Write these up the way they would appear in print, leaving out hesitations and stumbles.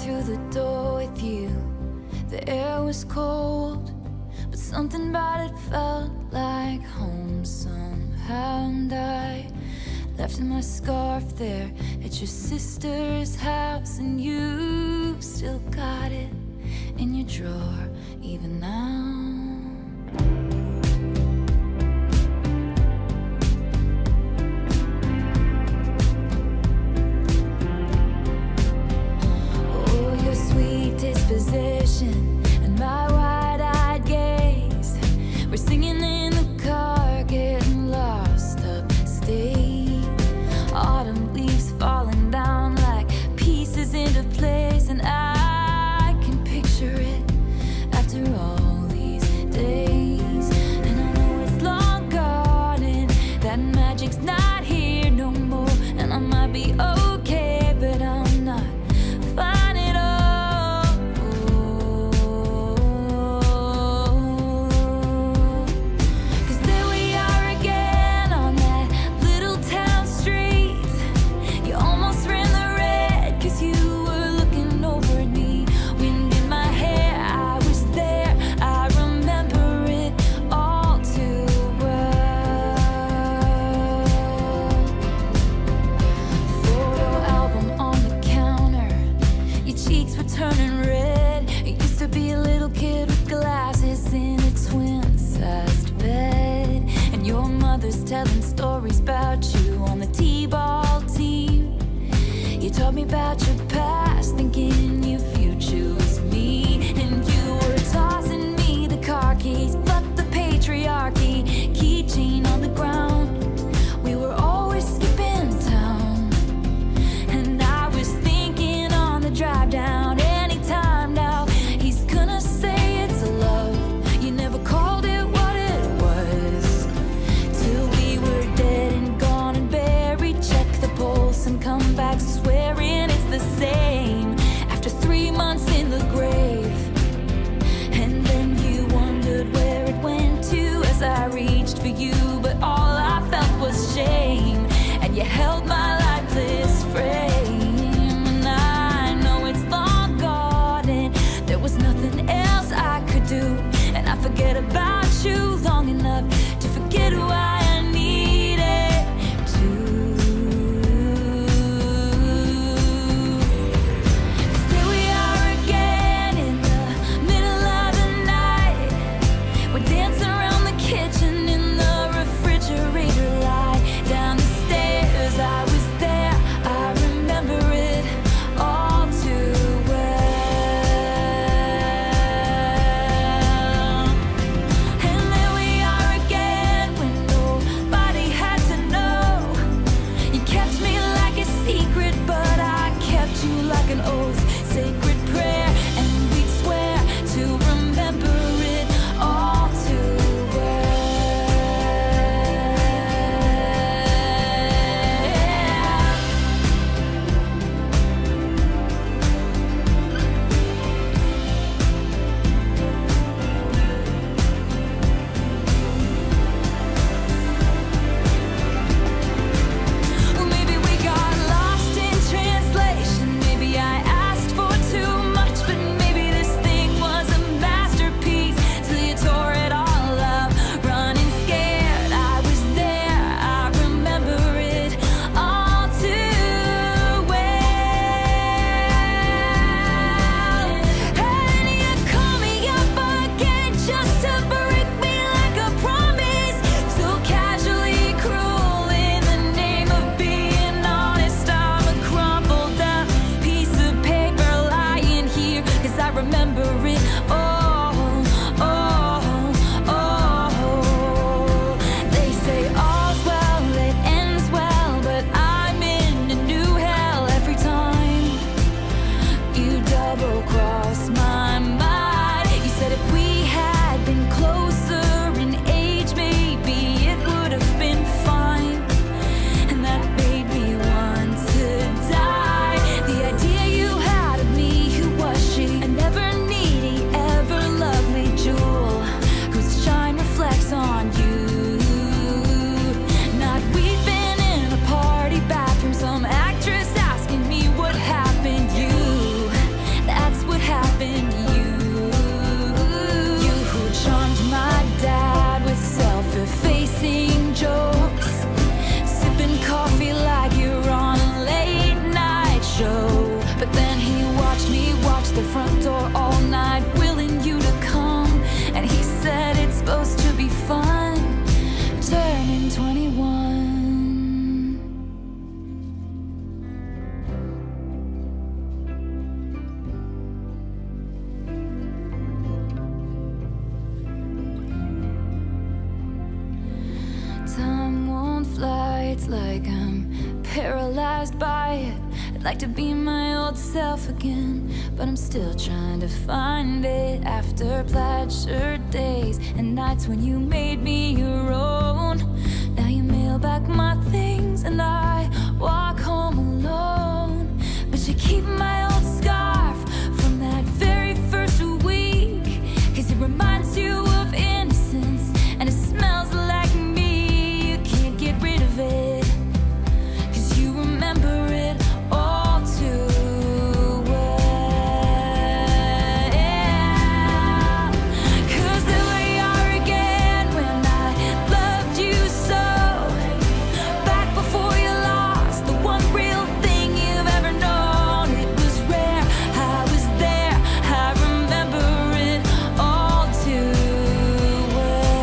to the door with you. The air was cold, but something about it felt like home somehow. And I left my scarf there at your sister's house, and you still got it in your drawer even now. Oh, your sweet disposition and my wide-eyed gaze, we're singing in the car, getting lost upstate. Autumn leaves falling down like pieces into place, and I can picture it after all these days. And I know it's long gone and that magic's not here no more. And I might be okay, but I'm not fine at all. 'Cause there we are again on that little town street. You almost ran the red 'cause you were looking over at me. Wind in my hair, I was there, I remember it all too well. Photo album on the counter, your cheeks were turning red. You used to be a little kid with glasses in a twin-sized bed, and your mother's telling stories about you on the t-ball team. You told me about your past, thinking your future was me. And you were tossing me the car keys, fuck the patriarchy, keychain on the ground. We were always skipping town, and I was thinking on the drive down, anytime now he's gonna say it's a love. You never called it what it was, till we were dead and gone and buried. Check the pulse and come back swearing it's the same after 3 months in the grave. And then you wondered where it went to as I reached for you, but all I felt was shame, and you held my lifeless frame. And I know it's long gone and there was nothing else I could do, and I forget about you long enough to forget who I needed to. 'Cause there we are again in the middle of the night. We're dancing around the kitchen It's like I'm paralyzed by it. I'd like to be my old self again, but I'm still trying to find it. After plaid shirt days and nights when you made me your own, now you mail back my things and I walk home alone. But you keep my old scarf from that very first week, 'cause it reminds you of innocence and it smells like me. You can't get rid of it, 'cause you remember it all too well. 'Cause there we are again when I loved you so, back before you lost the one real thing you've ever known. It was rare, I was there, I remember it all too well.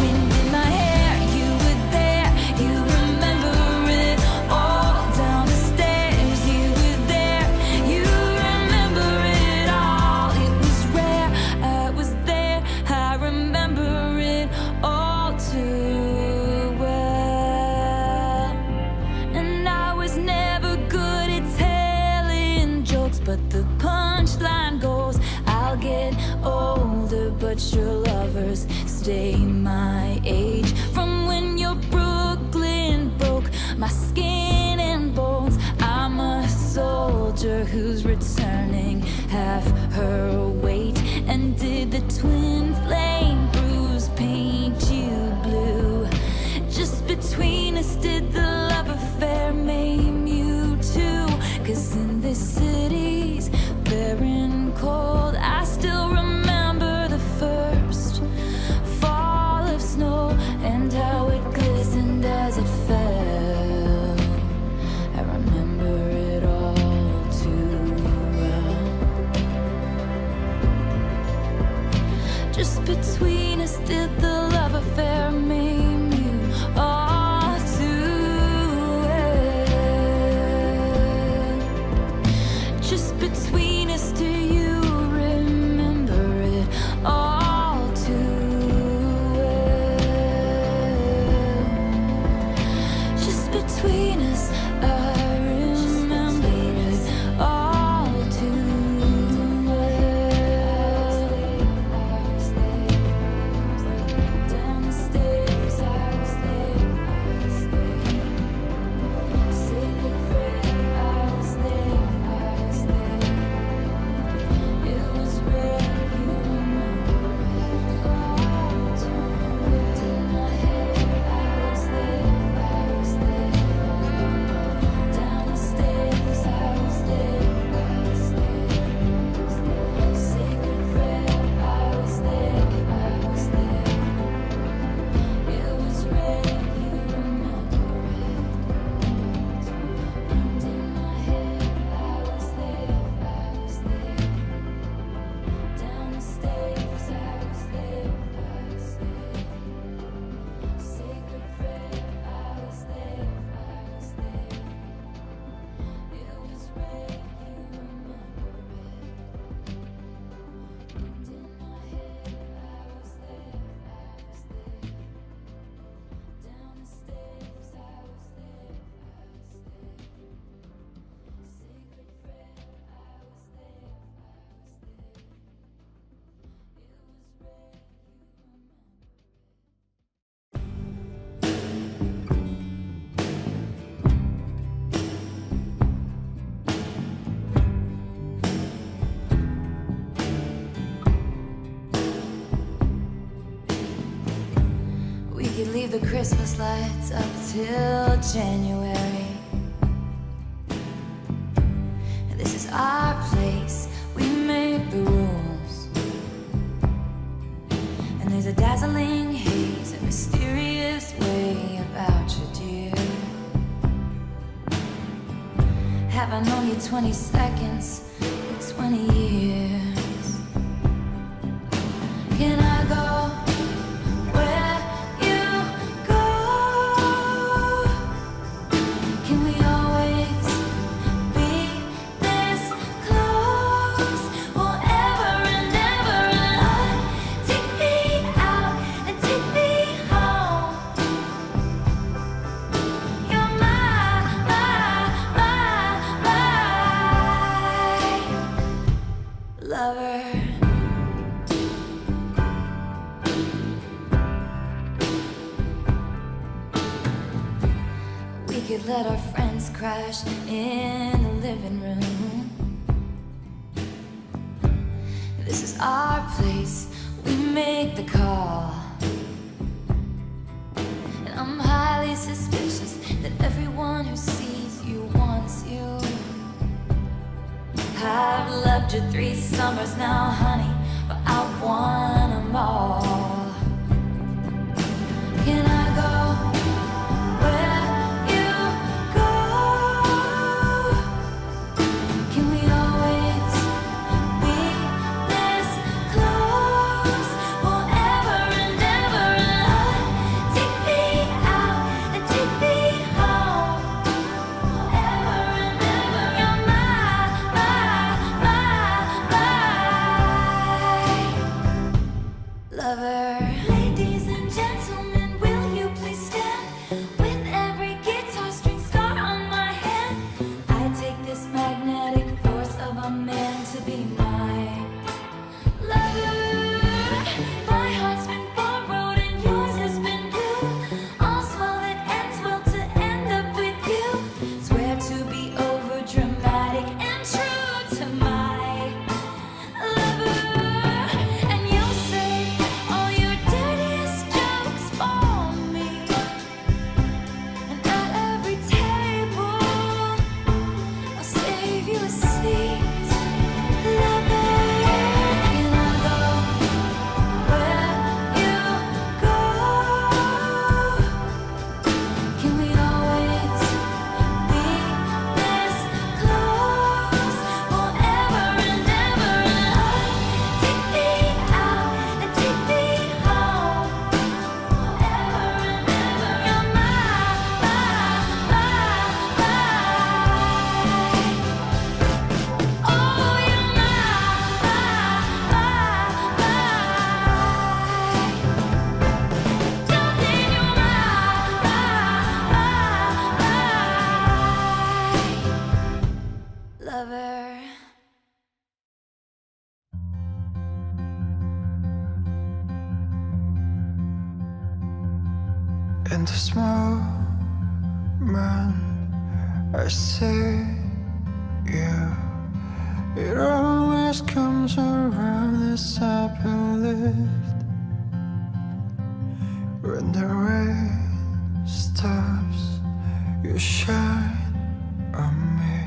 Wind in my hair, you were there, you remember it all. Down the stairs, you were there, you remember it all. It was rare, I was there, I remember it all too well. And I was never good at telling jokes, but the punchline goes, I'll get older, but your lovers stay my age. From when your Brooklyn broke my skin and bones, I'm a soldier who's returning half her weight. And did the twin flame bruise paint you blue? Just between us, did the love affair maim you too? 'Cause in this city's barren cold, I still remember the first fall of snow and how it glistened as it fell. I remember it all too well. Just between us, did the love affair maim you all too well? Just between us, do you remember it all too well? Just between us, I remember it all too well. Down the stairs, I was there, Sacred prayer, I was there, It was rare, you remember it all too well. In my head, I was there, Down the stairs, I was there, Sacred prayer, I was there, It was rare, you remember it. And in my head, I was there, Down the stairs, I was there, Sacred prayer, I was there, It was rare, you remember it. And in my head, I was there, Down the stairs, I was there, Sacred prayer, I was there, It was rare, you We could leave the Christmas lights up till January. This is our place, we make the rules. And there's a dazzling haze, a mysterious way about you, dear. Have I known you 20 seconds or 20 years? Can I go where you go? Can we always be this close forever and ever? And take me out and take me home. could let our friends crash in the living room. This is our place, we make the call. And I'm highly suspicious that everyone who sees you wants you. I've loved you 3 summers now, honey, but I want them all. Can I go where you go? Can we always be this close forever and ever? Take me out and take me home forever and ever. You're my lover. Ladies and gentlemen, will you please stand? With every guitar string scar on my hand, I take this magnetic force of a man to be my lover. My heart's been borrowed and yours has been blue. All's well that ends well to end up with you. Swear to be over dramatic and true to my lover. And you'll say all your dirtiest jokes for me. And at every table I'll save you a seat. Lover, can I go where you go? Can we always be this close forever and ever? Take me out and take me home forever and ever. You're my oh, you're my darling, you're my lover. In this moment, I see you. It always comes around as I believed. When the rain stops, you shine on me.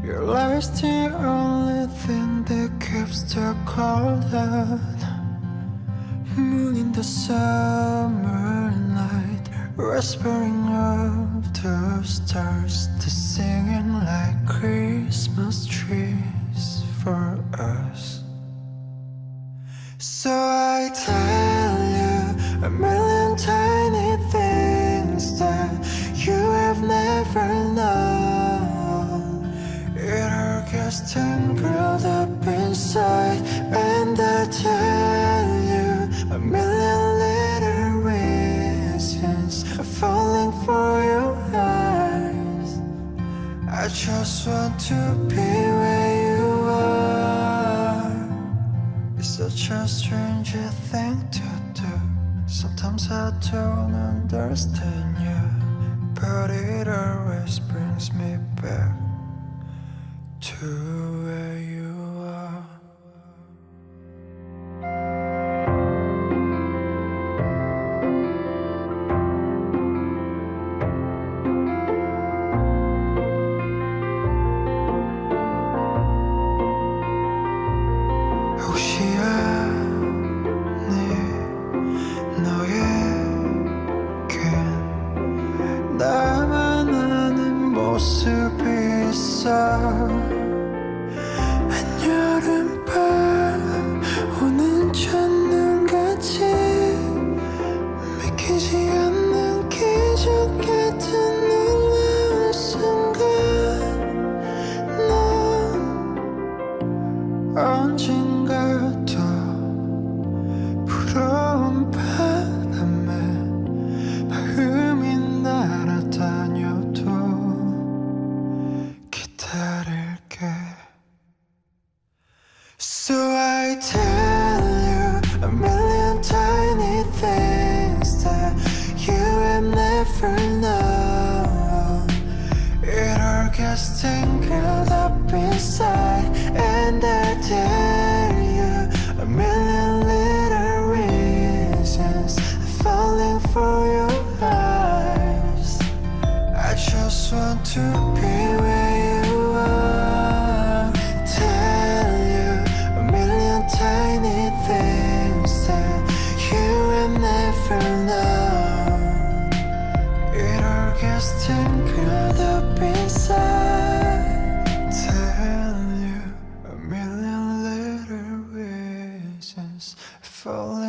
Your light's the only thing that keeps the cold out. Moon in the summer night, whispering of the stars, to singing like Christmas trees for us. So I tell you a million tiny things that you have never known. It all gets tangled up inside, and I tell you a million little reasons I'm falling for your eyes. I just want to be where you are. It's such a strange thing to do. Sometimes I don't understand you, but it always brings me back to where you are. 혹시 아니 너에겐 나만 아는 모습이 있어. And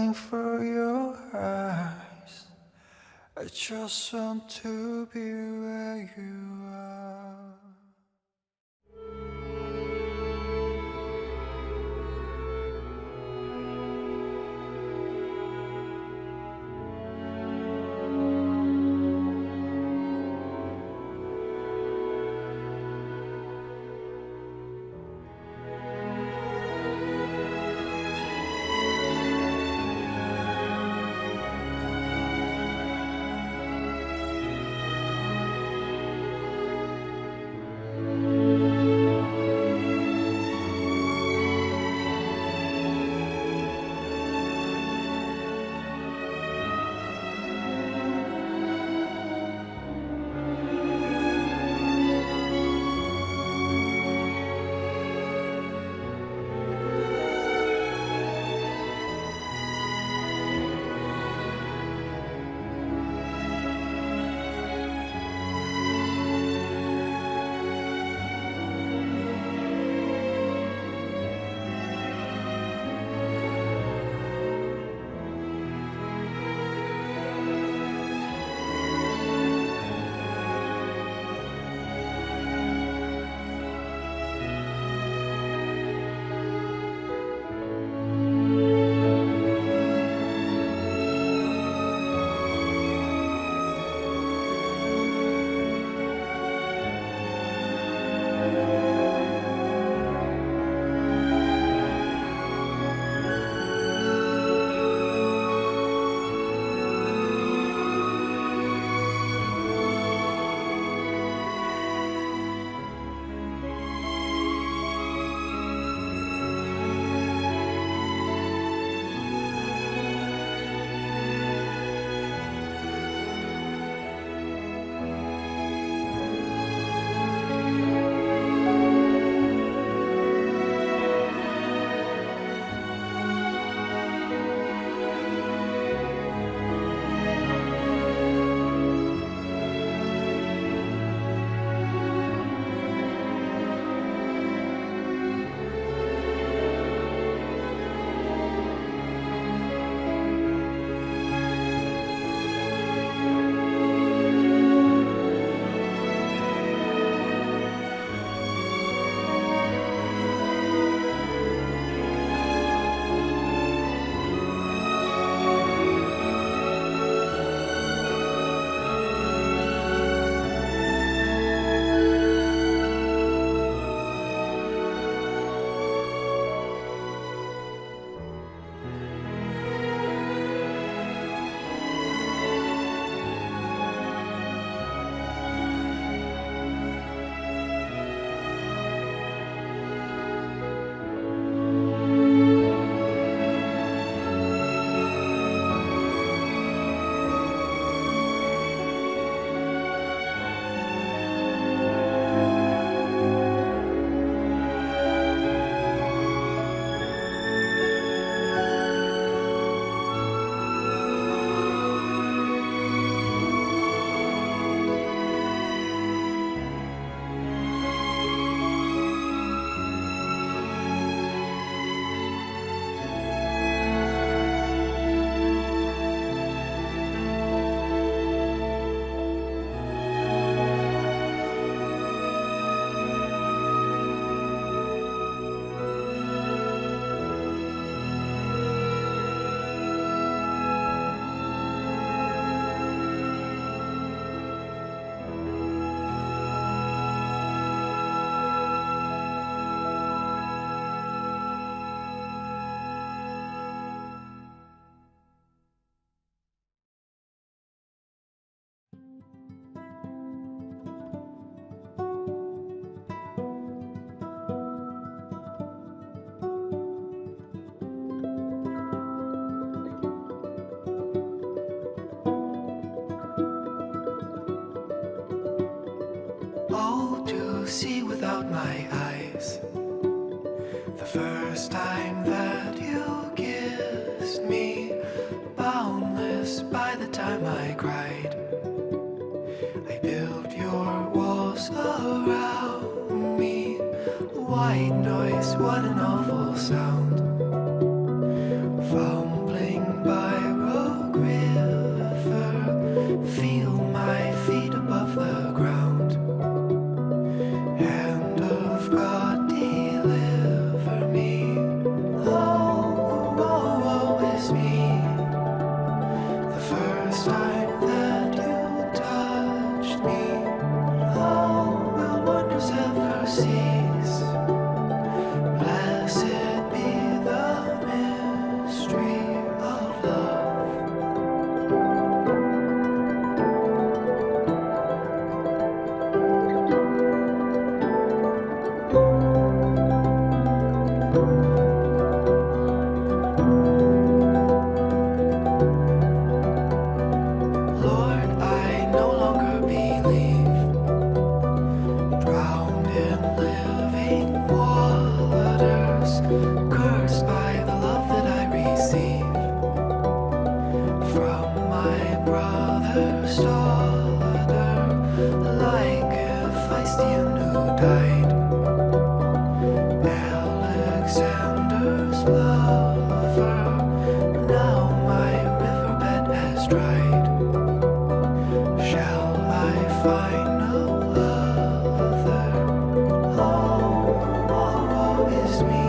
looking for your eyes. I just want to be where you are. see without my eyes. The first time that you kissed me, boundless by the time I cried. I built your walls around me. White noise, what an awful sound. Fumbling is me. The first time that you touched me, oh, will wonders ever cease? Blessed be the mystery of love. Lord, I no longer believe, drowned in living waters, cursed by the love that I receive from my brother's daughter, like Hephaestion who died, Alexander's lover. Now my riverbed has dried. Shall I find no other? Oh, woe is me.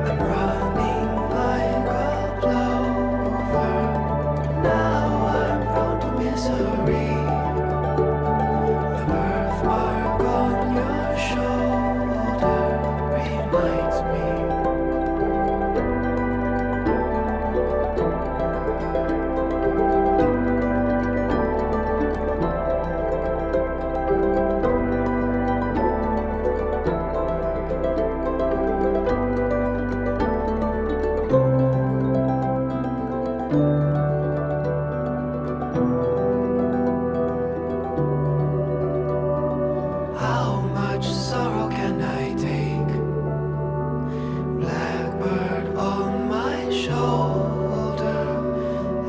I'm running like a plover. Now I'm prone to misery. The birthmark on your shoulder reminds me. How much sorrow can I take? Blackbird on my shoulder,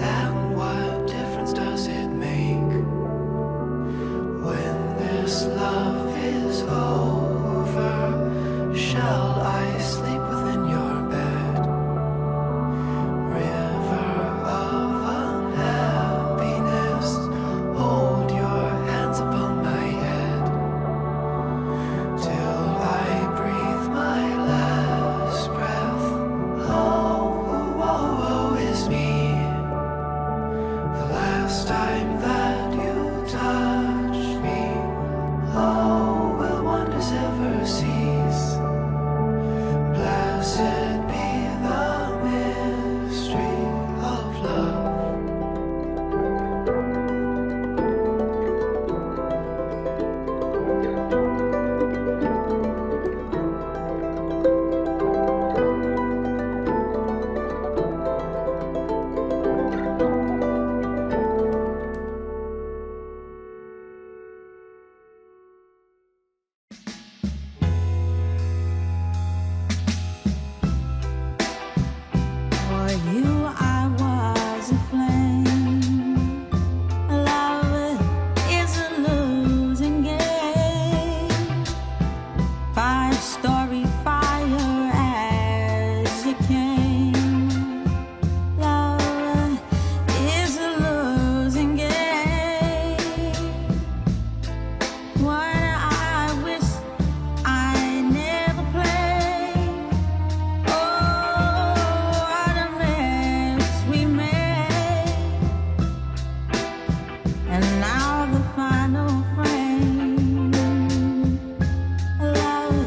and what difference does it make when this love is over? Shall I sleep within your bed? River of unhappiness, hold your hands upon my head till I breathe my last breath. Oh, woe is me. The last time that you touched me, oh, will wonders ever cease? Blessed be the mystery of love. For you I was a flame. Love is a losing game. Five-story fire as you came. Love is a losing game. One I wish I never played. Oh, what a mess we made. And now the final frame. Love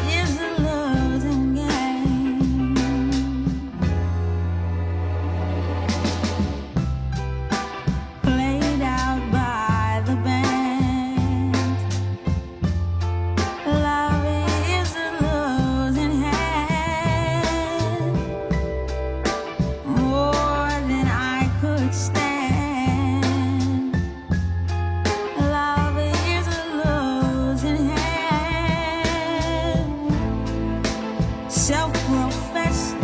is a losing game. Played out by the band. Love is a losing hand. More than I could stand. Love is a losing hand. Self-professed,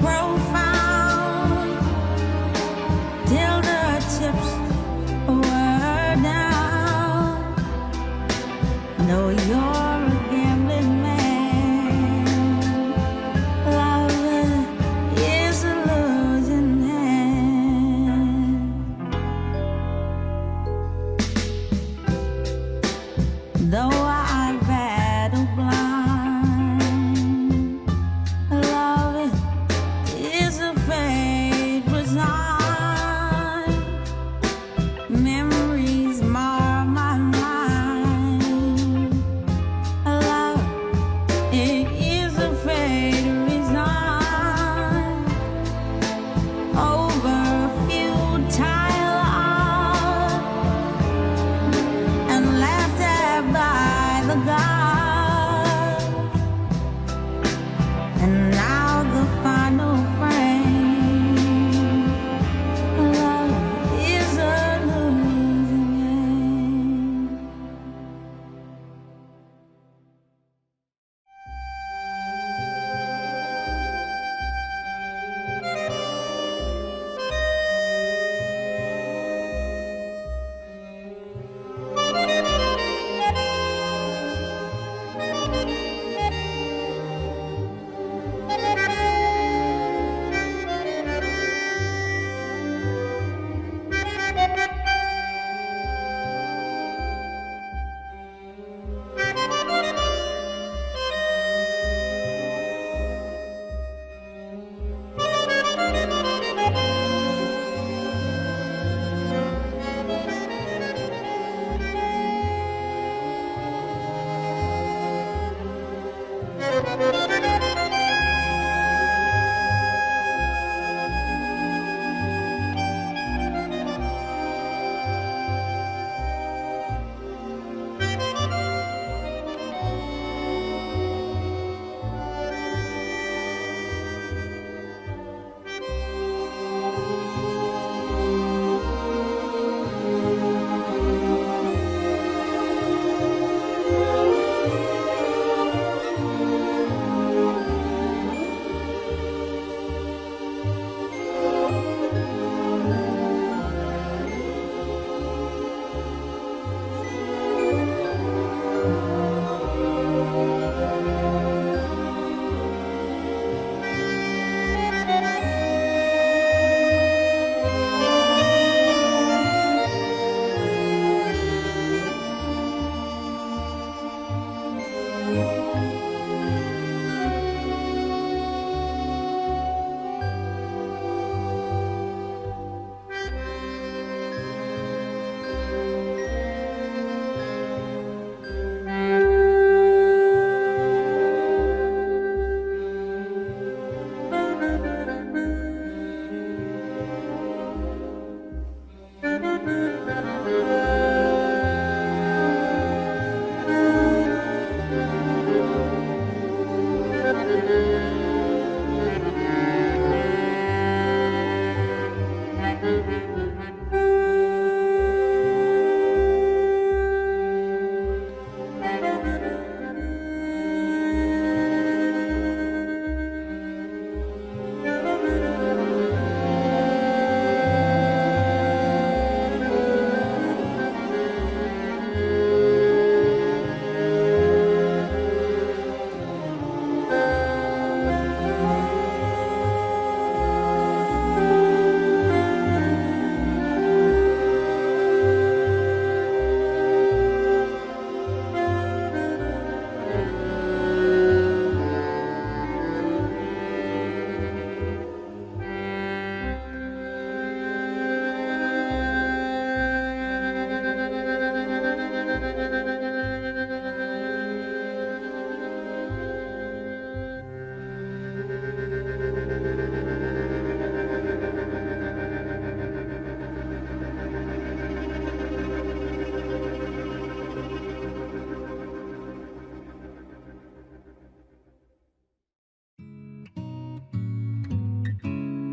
profound, till the chips were down. Know you're a gambling man. Love is a losing hand.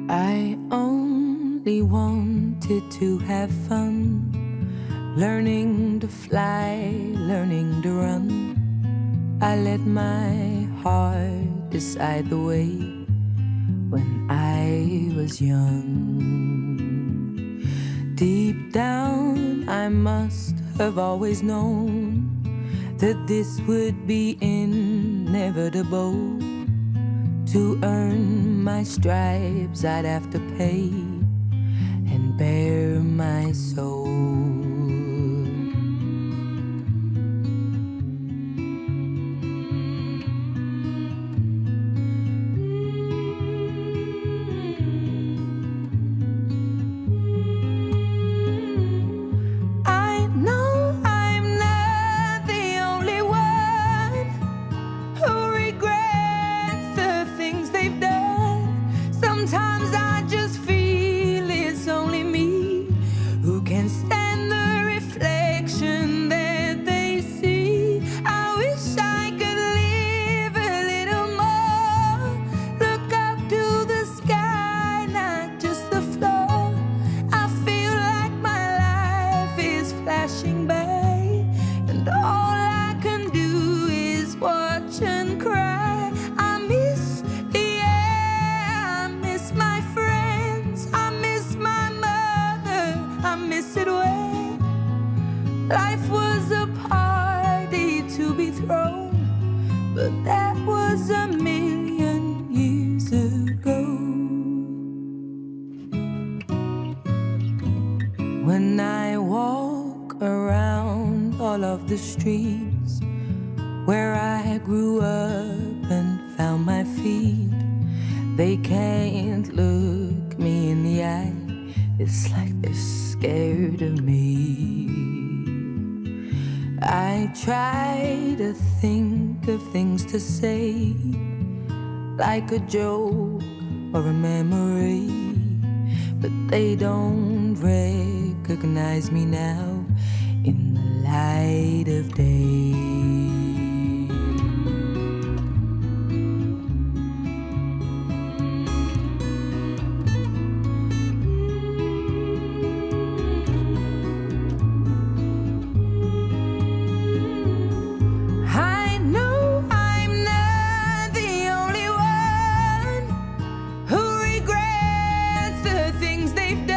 I only wanted to have fun, learning to fly, learning to run. I let my heart decide the way when I was young. Deep down, I must have always known that this would be inevitable. To earn my stripes, I'd have to pay and bare my soul. I know I'm not the only one who regrets the things they've done. Sometimes I just feel it's only me who can stand the reflection that they see. I wish I could live a little more, look up to the sky, not just the floor. I feel like my life is flashing by, and all I can do is watch and cry. I miss the air, I miss my friends, I miss my mother, I miss it when life was a party to be thrown, but that was a million years ago. When I walk around all of the streets where I grew up and found my feet, they can't look me in the eye. It's like they're scared of me. I try to think of things to say, like a joke or a memory, but they don't recognize me now in the light of day. I know I'm not the only one who regrets the things they've done.